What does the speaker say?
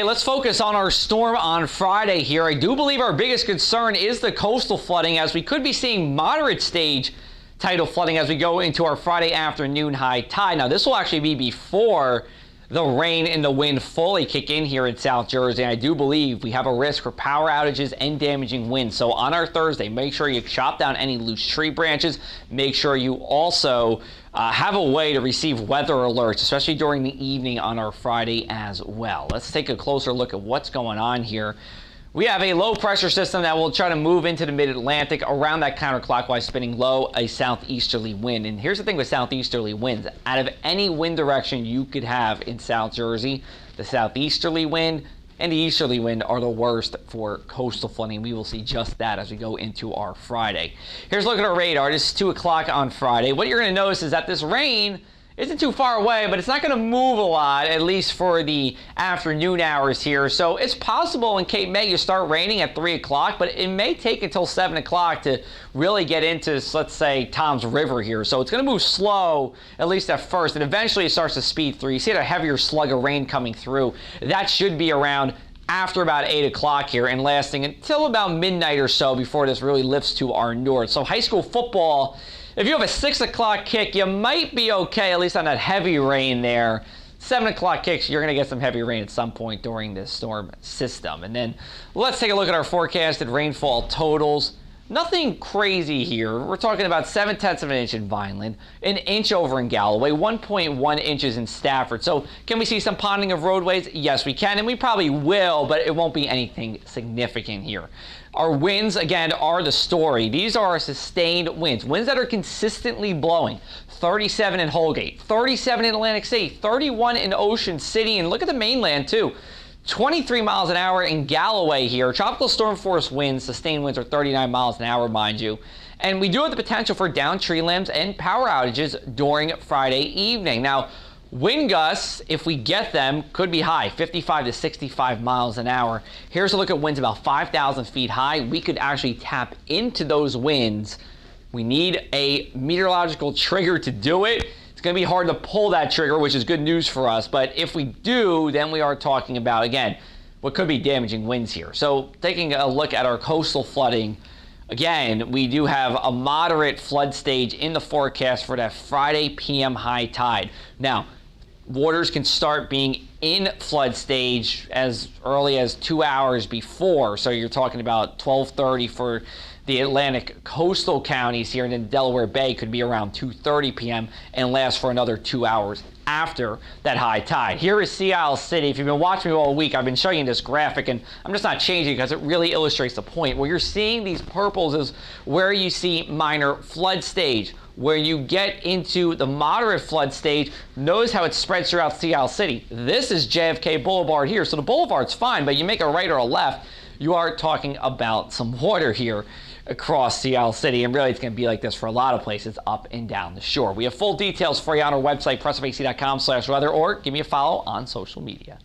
let's focus on our storm on Friday here. I do believe our biggest concern is the coastal flooding, as we could be seeing moderate stage tidal flooding as we go into our Friday afternoon high tide. Now, this will actually be before the rain and the wind fully kick in here in South Jersey. I do believe we have a risk for power outages and damaging winds. So on our Thursday, make sure you chop down any loose tree branches. Make sure you also have a way to receive weather alerts, especially during the evening on our Friday as well. Let's take a closer look at what's going on here. We have a low pressure system that will try to move into the mid-Atlantic around that counterclockwise spinning low, a southeasterly wind. And here's the thing with southeasterly winds. Out of any wind direction you could have in South Jersey, the southeasterly wind and the easterly wind are the worst for coastal flooding. We will see just that as we go into our Friday. Here's a look at our radar. This is 2 o'clock on Friday. What you're going to notice is that this rain isn't too far away, but it's not going to move a lot, at least for the afternoon hours here. So it's possible in Cape May you start raining at 3 o'clock, but it may take until 7 o'clock to really get into, let's say, Tom's River here. So it's going to move slow, at least at first, and eventually it starts to speed through. You see a heavier slug of rain coming through. That should be around after about 8 o'clock here and lasting until about midnight or so before this really lifts to our north. So high school football, if you have a 6 o'clock kick, you might be okay, at least on that heavy rain there. 7 o'clock kicks, you're going to get some heavy rain at some point during this storm system. And then let's take a look at our forecasted rainfall totals. Nothing crazy here. We're talking about 0.7 of an inch in Vineland, an inch over in Galloway, 1.1 inches in Stafford. So can we see some ponding of roadways? Yes, we can, and we probably will, but it won't be anything significant here. Our winds, again, are the story. These are our sustained winds that are consistently blowing. 37 in Holgate, 37 in Atlantic City, 31 in Ocean City, and look at the mainland too. 23 miles an hour in Galloway here. Tropical storm force winds, sustained winds are 39 miles an hour, mind you. And we do have the potential for downed tree limbs and power outages during Friday evening. Now, wind gusts, if we get them, could be high, 55 to 65 miles an hour. Here's a look at winds about 5,000 feet high. We could actually tap into those winds. We need a meteorological trigger to do it. It's going to be hard to pull that trigger, which is good news for us. But if we do, then we are talking about, again, what could be damaging winds here. So taking a look at our coastal flooding, again, we do have a moderate flood stage in the forecast for that Friday p.m. high tide. Now, waters can start being in flood stage as early as 2 hours before. So you're talking about 12:30 for the Atlantic coastal counties here, and then Delaware Bay could be around 2:30 p.m. and last for another 2 hours after that high tide. Here is Sea Isle City. If you've been watching me all week, I've been showing you this graphic, and I'm just not changing it because it really illustrates the point. Where you're seeing these purples is where you see minor flood stage. Where you get into the moderate flood stage, notice how it spreads throughout Sea Isle City. This is JFK Boulevard here, so the boulevard's fine, but you make a right or a left, you are talking about some water here across Sea Isle City, and really it's going to be like this for a lot of places up and down the shore. We have full details for you on our website, pressofac.com/weather, or give me a follow on social media.